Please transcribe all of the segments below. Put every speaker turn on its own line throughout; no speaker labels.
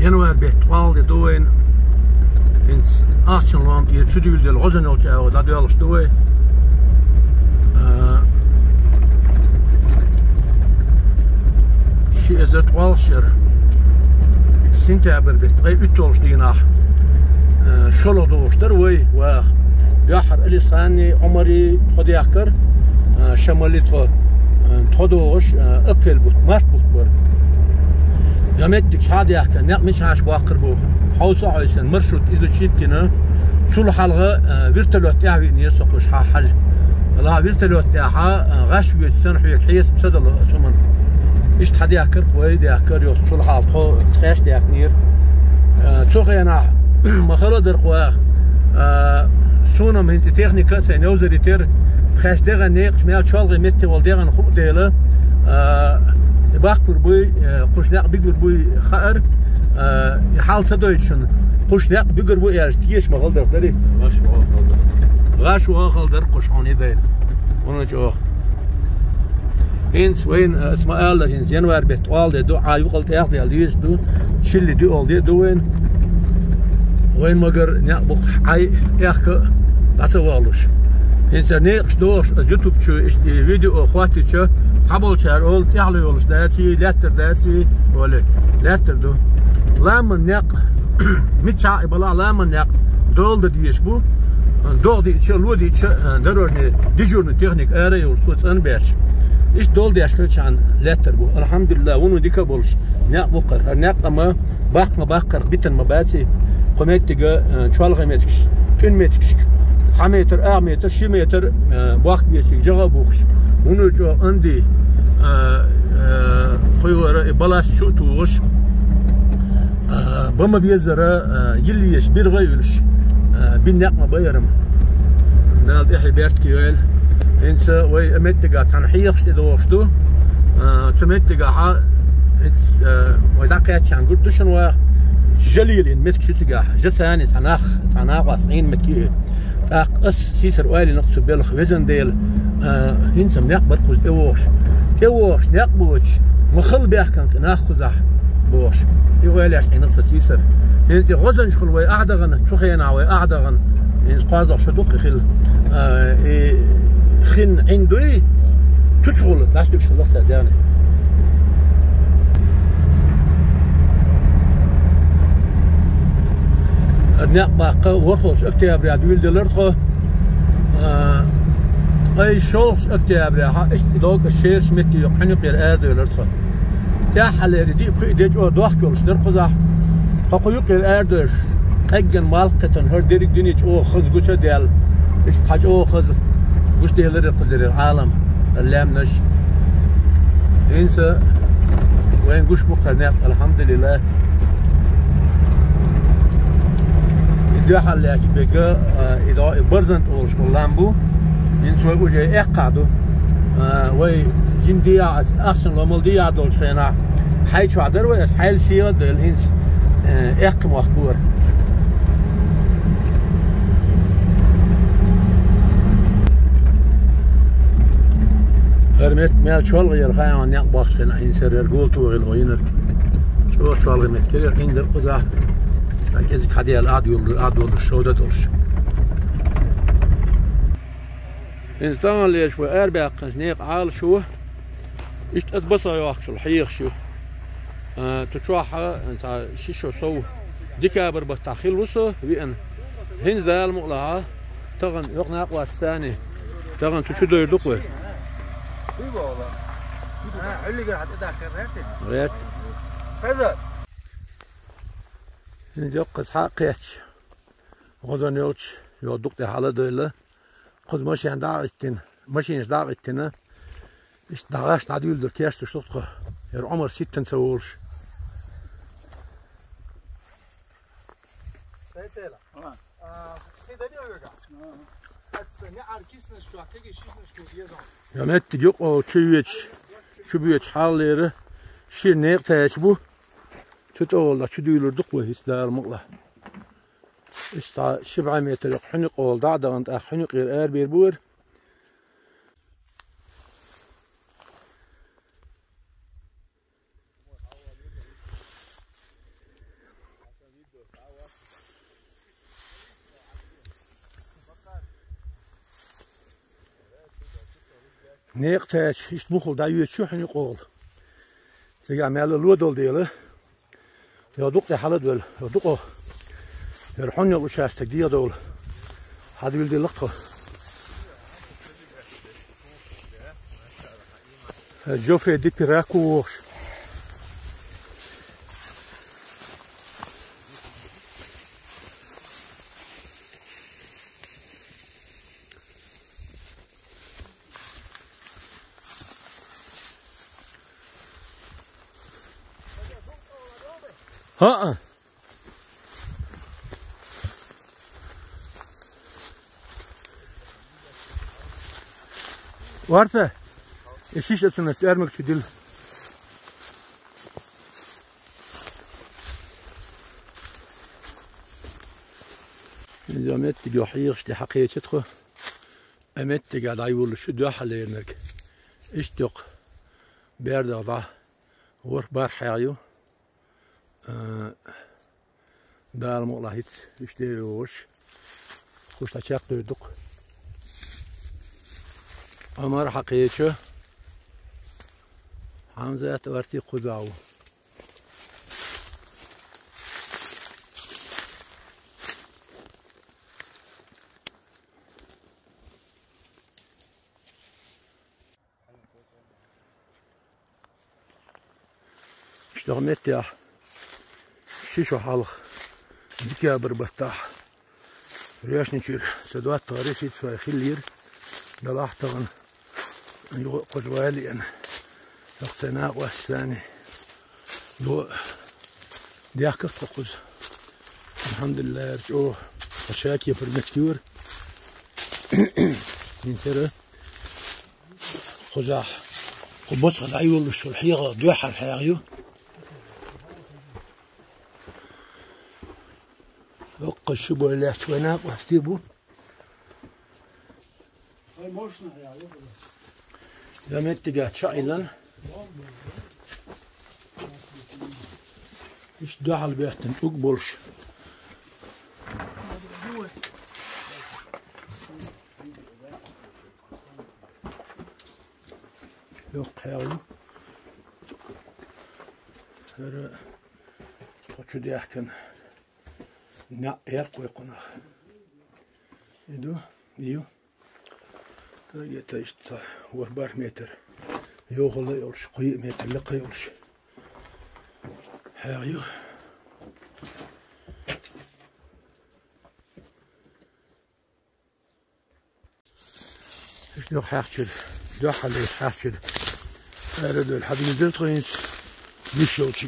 januari betwaalde doen in 18 land hier studiul del Rosenoltje oude dat wel stoe. She is at Walsher. Sintjaber betwee utolst die nach شلودوشتر وي و يحر الاسخاني عمري خدياكر شماليتو تخدوش ابل بوت مارت بوت يمدك شادي يحكي مش عاش باقربو حوصا عيسن مرشوت اذا شيتنا سول حلقه فيرتلوت يعوي نيسوقش حاج لا فيرتلوت تاعها غاشوي سنحو يحيس بسدل ثمن ايش حدياكر وي دياكر يوصل سول حالتو تخاش دياكنير تسوخينا ما خلص درقوا سونا من تكنيكا سينوزريتير خاش دغه نيق مال شالغ متي ول دغه خو ديله باخبر بوي خوشناق بيقول بوي خائر يحال تدويشن خوشناق بيقول بوي ياش تيش ما غلدر دري غاش واخلدر قشوني دين انا جو هينس وين اسماء الله هينس ينوار بتوال دو عايقل تاخ ديال ديس دو تشيل دو اول دي دوين وين مگر نعبق عي اخ لاتوالوش انسان نيقش دوش يوتيوب شو اشتي فيديو اخواتي شو حبول شهر اول تعلي ولش داتي لاتر داتي ولا لاتر دو لامن نق متشا بلا لامن نق دول ديش بو دول دي شو لودي شو دروجني ديجورن تكنيك اري وصوت انباش ايش دول دي اشكلش عن لاتر بو الحمد لله ونو ديكا بولش نقبقر نقما باقر بيتن مباتي قمتيجا شوالغ مترش 2 مترش 9 متر 4 متر 6 متر باخ بيسي جغا بوخش ونو جو عندي خيور بلاش شو توش بما بيزرا يليش بيرغيلش بالنقمه بايرم نال احي بيرت كيول انسا وي امتيجا تنحيخش دوشتو تمتيجا ها وداكيت عن قلت شنو جليل متك شو تجاه جثاني تناخ واسعين مكيه أس سيسر والي نقص بالخ وزن ديل هنسم نقبر قوز دوش نقبوش مخل بيحكن ناخذه بوش يوالي عشان نقص سيسر هنسي غزن شخل وي أعدغن تخينا وي أعدغن هنس قاضع شدوق خل خن عندوي تشغل داشتك شلوخ تداني نقبا وصلش اكتيابري عدويل دلرتخو اي شولش اكتيابري ها ايش دوك الشير سميتي يقحني قير اد دلرتخو تاحل يدي في ديج او دوخكولش درقزا تقو يقير ادش اجن مالقتن هر ديرك دينيج او خز غوچا ديال ايش تاج او خز غوش ديال قدر العالم اللام نش انسى وين غوش بقناق الحمد لله داخل بقى إذا برزنت أولش كلامبو ينسوي وجه إقعدو وي جندية أحسن لمل دية دولش خينا حي شو عدر ويس حيل سيا دل هنس إق مخبور هرمت مال شوال غير خينا نقبخ خينا هنسر يرجول تو غير غينك شو غير كده هندر قزح كذا حديال عدول الشودة دولش إنسان ليش وأربع قنجنيق عال شو إيش أتبصر يوخش الحيخ شو تشوحها إنسان شو سو ديكابر بتأخيل وصو وين هن زال مقلعة تغن يقنع أقوى الثاني تغن تشدو يدقوه إيه والله علي قاعد أتذكر هاتي فزر نجوقس حقيتش غزان يوتش يودق دي حالة دويلة خذ ماشي عند داعتين ماشي داعتين إيش داعش تعديل در كياش تشتقه ير عمر 6 سوورش سيلا يا مت يوق أو تشيوتش شو بيتش حاليره شير نيق تاجبو تتولى تديلو دقوه يستدار مقله استا 7 متر حنق اول دعدا انت حنق غير ار بيربور neeqtaach is mochel da u tjuchen qol ze ga mel lodol dele ja doek de halle wel doek er honje ushast die dol had wil de lucht جوفي دي بيراكوش ها وارثة ايش اسمه ترمك في دل نظامات تجوحيش دي حقيقة امت تقعد عيول شو دوحة ليرنك اشتق بارد ضع ور بار حيايو دار مغلاهيت اشتيوش خوش تشاق دوردق امر حقيقة همزه ورتی قداو اشتغمت يا شيشو حلق ديكا بربطاح رياش نشير سدوات طاريشي تفايخي لير دلاحتغن قدوالي انا اقتناء والثاني لو دياك تقوز الحمد لله رجعوه شاكي برمكتور ينتره خزاح قبص العيول الشرحية دوحة الحيايو وقع الشبه اللي احتواناق واحتيبو لما تقعد شعيلا ايش داع البيت تقبلش يوقعوا هذا شو دي احكن نا يرقوا يقنا يدو يو يتايش وربار متر يوغل يورش قوي متر لقى يورش هايو ايش دو حاحشل دو حلي حاحشل ارد الحبيب زلطين بيشوتشي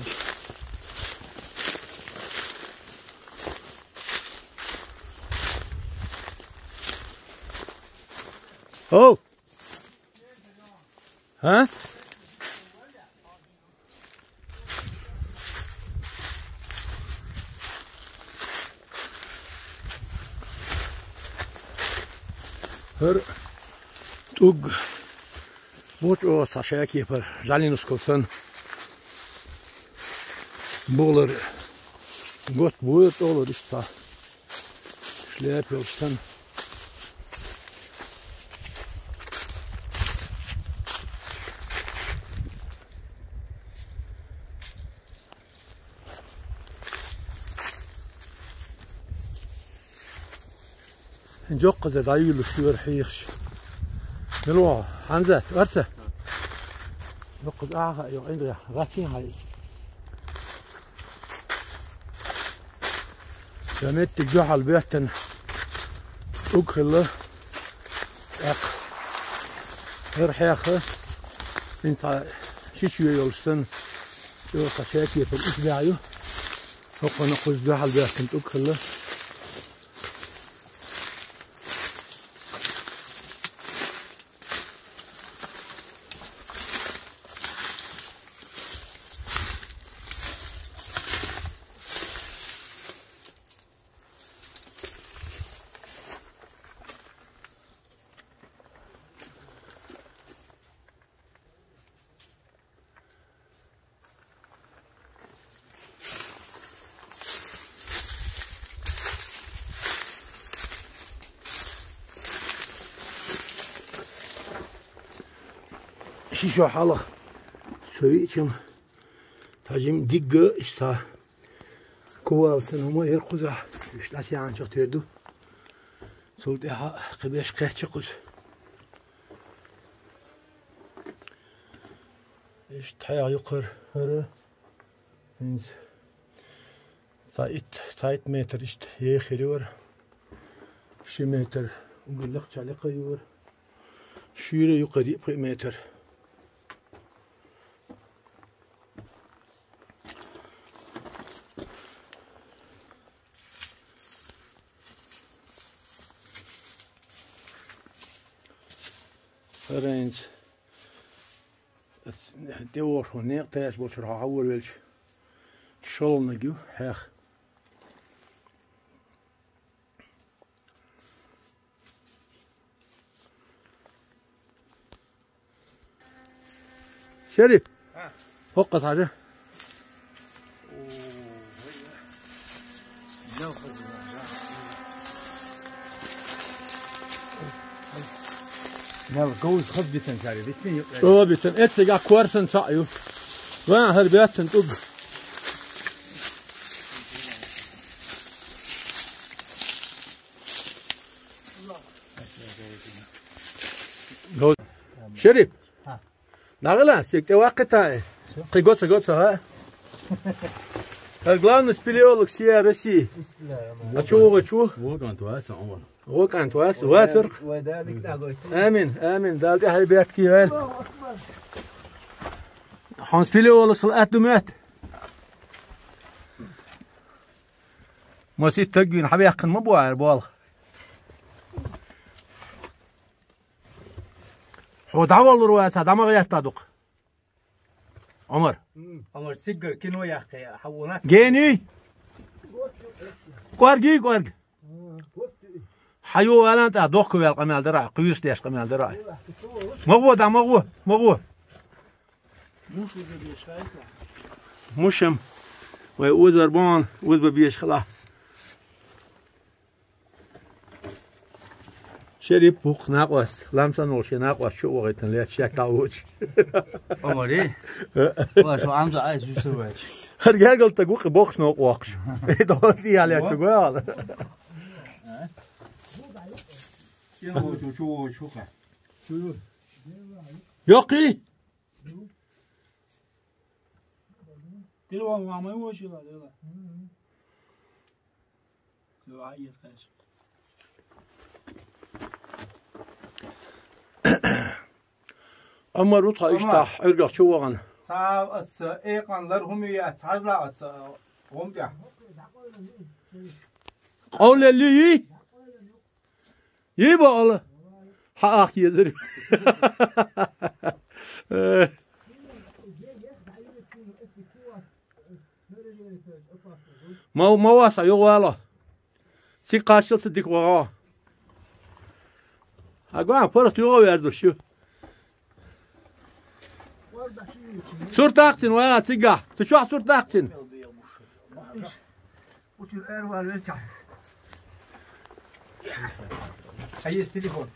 او ها هر توج موت او ساشاكي بر جالينوس كولسن بولر گوت بوت اولو دشتا شلاب يولسن نجوق ذا دايل الشور حيخش ملوه حمزة ورثة نقد أعها يعين غاتين هاي جميت تجوح البيتن أكله أق هرحيخه إنسا شيشو يولستن يوصى شاكي في الإسباعيو فوق نقص جوح البيتن أكله شو حاله سوي كم تاجم دقة إشتا كوالتنا ما يرقزه إيش لا سيان شو تردو صوت إها قبيش قيش قز إيش تحيا يقر هره إنس سايت متر إشت يخير شي متر وقول لك شالقة يور شيرة يقري بقي متر فرنج دور هناك تاش بوشر هاور ويلش شول نجيو هاخ شريف فقط هذا
يلا جوز خذ بيتن ساري بيتن
بيتن اتسقى كورسن سايو وين هربيتن طب شريف نغلا سيك وقتها قي قوتsa ها главное спелеолог сия России а чего وكانت واسر امين دالتي حبيبتك كيفال حون سبيليولوج طلعت مات ما سيت تقين حبيقن مبوار بوال هو دعوة الرواية دعما غير تادق عمر
سيجر كينو يا اخي حولات
جيني قارج حيو ولا انت دوق ويا القمال دراع قيوس ليش قمال دراع مغوى دا مغوى مشم ويؤذ بربان وذ ببيش خلا شريف بوق ناقوس لامسا نوشي ناقوس شو وغيتن ليش شاك داوش
عمري واشو عم عايز شو سويت
هرجع قلت تقوق بوقش نوقش دوتي على شغال يقي
دلوا ما يوشي لا دلوا لو عايز خاش
أما روتها إشتاح أرجع شو وغن
صار أتس إيقان هم يتعزلا أتس هم ده
قول اللي يبقى الله حق يدري ما واسع يوالا سيقاشل صدق وغا أقوى فرق يوغا يردشيو صور تاقتين ويا تيجا تشوح صور تاقتين
وشو الأروال ويرجع هيس تليفون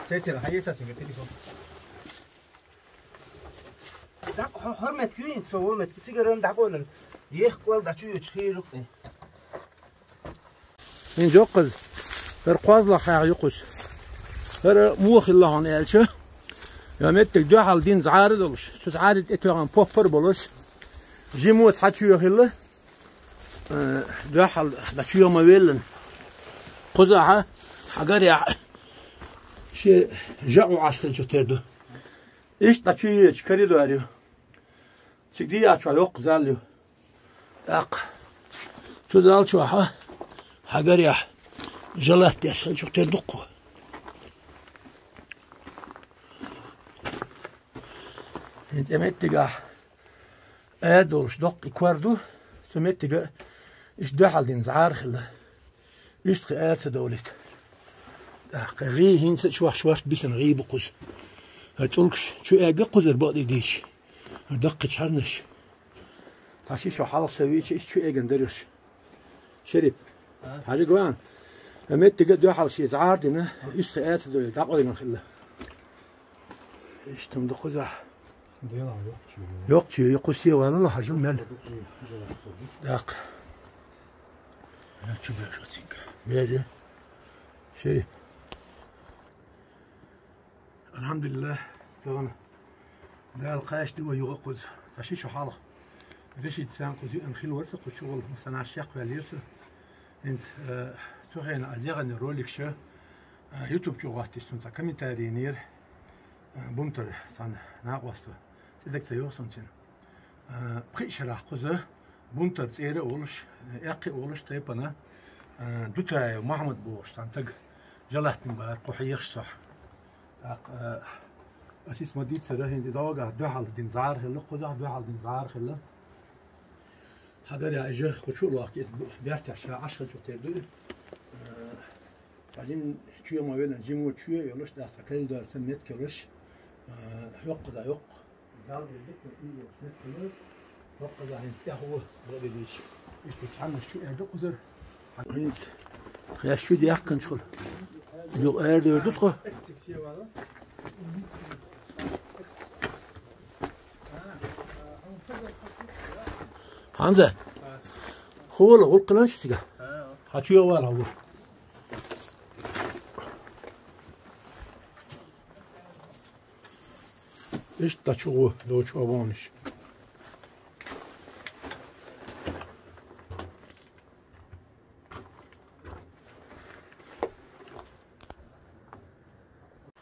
سيتسير هيس أسمع تليفون دق حرمت كوين صور مت تيجرن دقولن يخقول دشو يشخيرك
إن جوقز فرقاز لا خير يقص فر موخ الله عن إلشه يا متك دو حال دين زعارد ولش شو زعارد إتوان بوفر بولش جيموت حتشو يخله دو حال دشو ما ويلن قزعة حجر يا شيء جاءوا عشان شو تردو إيش دشو يشكري دواريو شكدي أشوا يوق زاليو أق شو زال شو ها حجر يا جلات يا شو تردقه انت متجا ادولش دق كواردو سمتجا ايش دحل دين زعار خلا ايش قارت دولت غي هين شو شوارت بيسن غي بقز هتقولكش شو اجا قزر بقدي ديش دق شرنش تاشي شو حال سوي شو اجا ندرش شريف حاجه جوان متجا دحل شي زعار دين ايش قارت دولت عقد من خلا ايش تم دقزه Yok çiğ kusiye var la hacıl mel. Dak. Ya çubuk şu çink. Bece. Şey. Elhamdülillah. Tamam. Dal qaştı ve yuquz. Taşı şu halı. Reşit sen kuzi enkhil varsa kuçul mesela aşık velirse. Ent سوغين أزيغن رولك شو يوتيوب شو غاتي سونسا كومنتاري نير بومتر سان ناقوستو تدك سيوسون سين بخيش راح قزه بومتر تيري أولش يقي أولش تيبنا دوتاي محمد بوش تانتق جلحتن بار قحيخ صح أسيس مديد سرهين دي دوغا دوحال دين زار هلا قزه دوحال دين زار هلا هذا يا إجا خشوا الواقع بيرتاح شا 10 جو تردو بعدين شوية ما بين جيم وشوية يلوش ده سكال ده سميت كلوش يق ده يق دال يدك يلوش نت كلوش يق ده هنتيا هو غادي يديش إيش بتشعل شو يعني جوكزر هنت يا شو دي أكن شغل يو أرد يردو تخو Hanze. Hol hol kılan şu tiga. Haçıyor var ha bu. İşte çoğu doğu olmuş.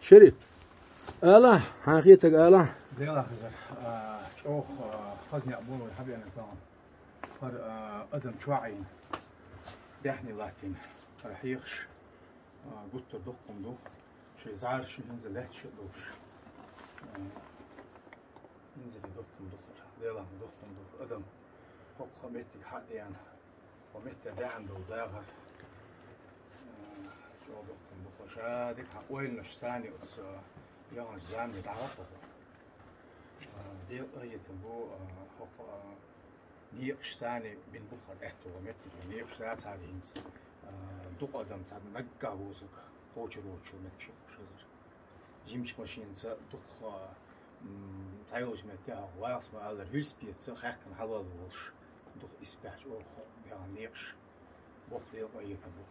Şerif. Ala, hakikaten ala.
ديلا خزر شوخ خزني أبوه الحبي أنا كمان فر أدم شوعين بيحني لاتين راح يخش قلت دقم دو شي زعر شي ينزل لهت شي دوش ينزل دقم دخل ديلا دقم دو أدم فوق خميتك حد يعني وميت ده عنده داغر شو دقم دخل شادك وين مش ثاني بس يوم الزامي تعرفه دي هي تبو هوق نيقش ثاني بين بخر احتو ومتر نيقش ثاني هنس دوق ادم تاع مكا وزك قوچ روچ متش شزر جيمش ماشين س دوق تايوش متيا واس ما على ريس بيت س خاكن حلال وش دوق اسباج او يعني نيقش بوق دي هي تبو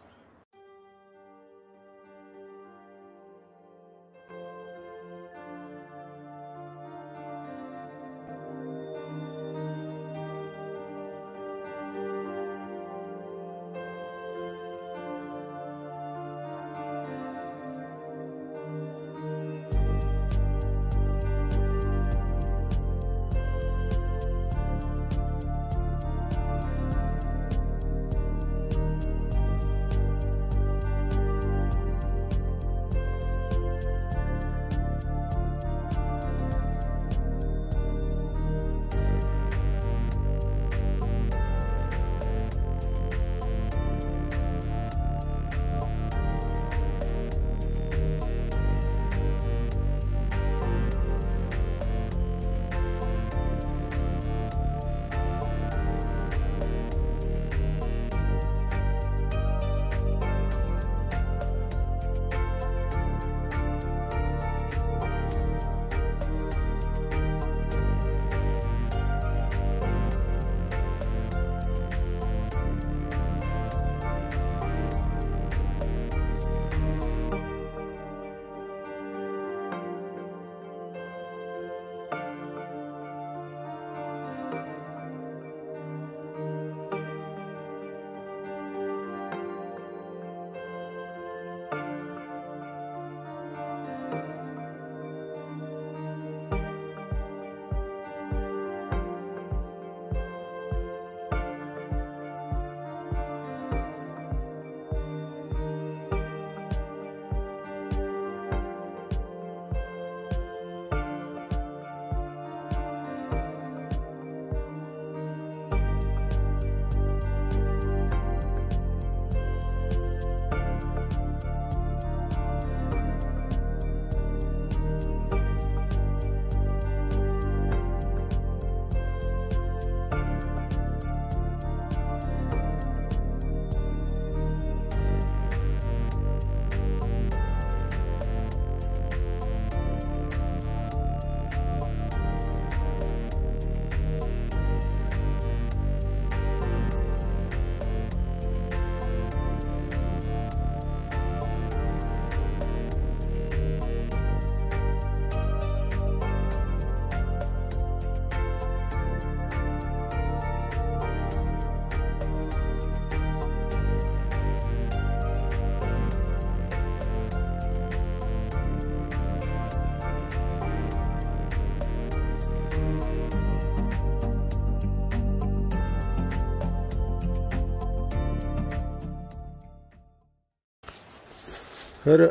هر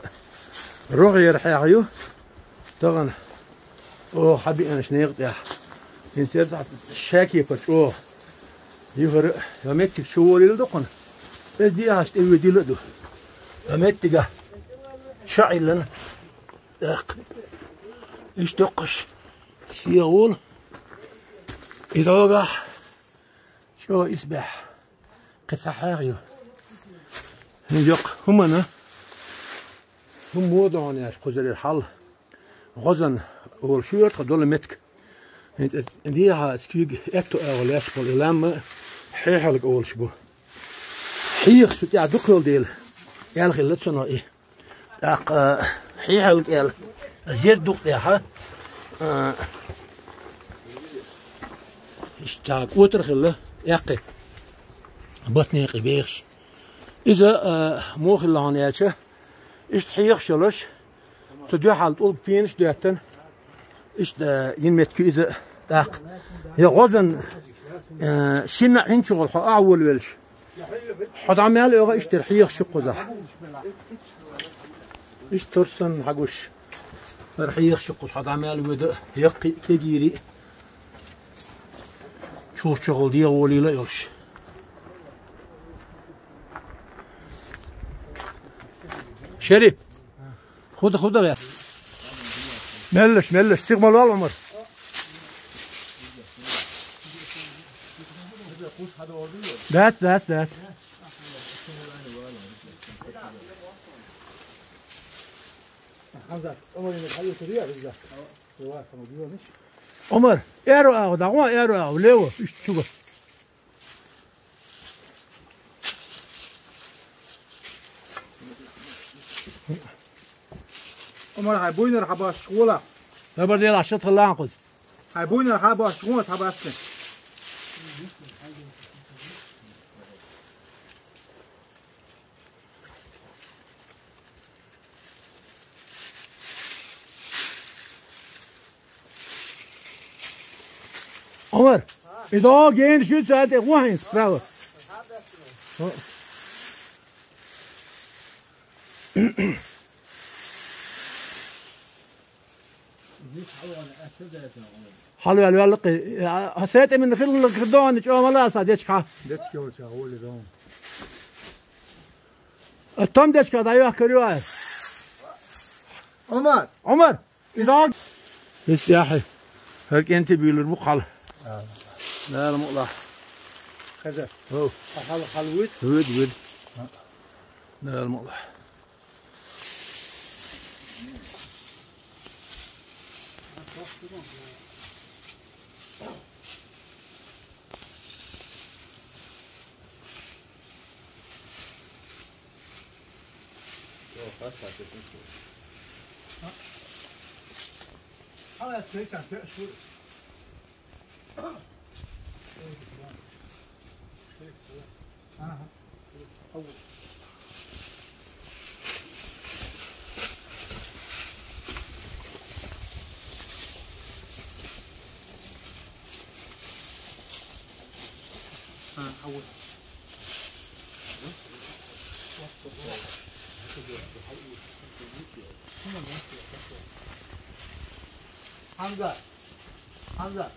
روغي رحيعيو طبعا او حبي انا شنيق يا انسير تحت الشاكي بس او يفر يمت شوري لدقن بس دي هاشت ايوه دي لدو يمت جا شعي لنا داق اشتقش شيغول إذا شو يسبح قصحاغيو هنجق همنا هم موضوعنا يا قزر الحل غزن أول شيء تدل متك ديها سكيج أكتو أغلاش بالإلام حيحلق أول شبه حيخ ستيع دكتور ديل يالغي لتسنا إيه أق حيحلق يال زيد دكتور ها اشتاق وترخله يقي بطني قبيخش إذا موخ الله عنياتشه إشت حيخ شلش تدو حال طول بينش دواتن إشت ينمتكو إذا داق يغزن شنا عين شغل أول ولش حد عمال يغا إشت حيخ شقوزة إشت ترسن حقوش حيخ شقوز حد عمال ودا يقي كجيري شوف شغل دي أولي لا يلش شريف خذ يا ملش استقبل والعمر ذات عمر ايرو دعوة ايرو ليو ايش تشوف
عمر هاي بوينر حبا شغولة
نبر ديال عشرة الله عنقذ
هاي بوينر حبا شغولة حبا أسكن
عمر إذا جين شو ساعات وين براو حلو الوالقي حسيت من خل الخدون جو ملا صاديتش ها
دتش كول شغول دوم
التوم دتش كذا يا كريوه عمر إذا السياحي هيك أنت بيقول المقال لا المقلع
كذا
هو
حلوت
ود لا المقلع حمزة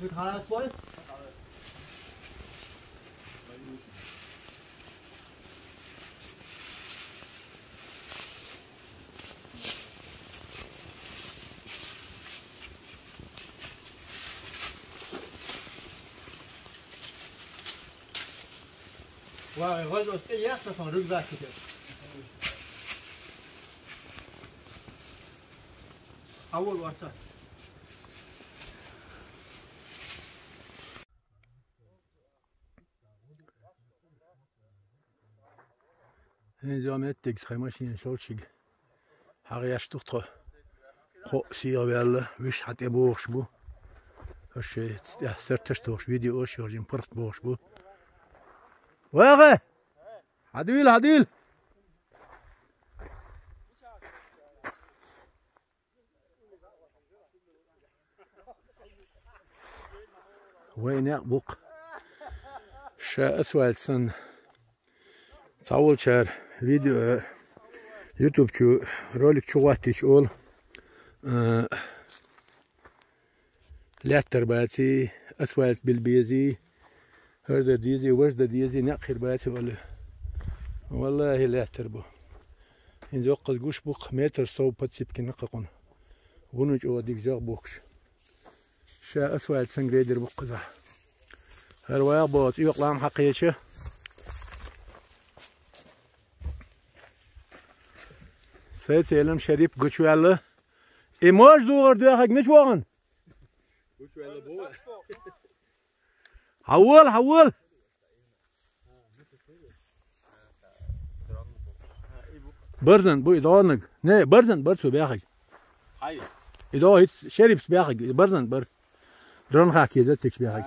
그 가라 스포이 와, 이거 때 약속한 르그바키들. أول واتساب نظامت دیگه خیماشین شلشگ حقیقتش تو خو سیاه بیاله ویش حتی باش بو هشه سرتش توش ویدیوش یارجیم پرت باش بو واقع عدیل وين يقبق شا أسوال سن تصول شار فيديو يوتيوب شو رولك شو وقتي شغل لا ترباتي أسفلت بالبيزي هذا ديزي وجد ديزي نأخر باتي ولا والله لا تربو إن زوق قوش بوق متر صوب بتسيب كنققون ونج أو ديك زاق بوكش شا أسفلت سنجريدر بوق ذا هروايا بوت يقلام حقيقة سيد سيلم شريف قوشو الله إيماج دوغر دوغر مش واغن حول برزن بو إدانك نه برزن برسو بياخك
هاي
إدا هيت شريف بياخك برزن بر درون خاكي ذاتك بياخك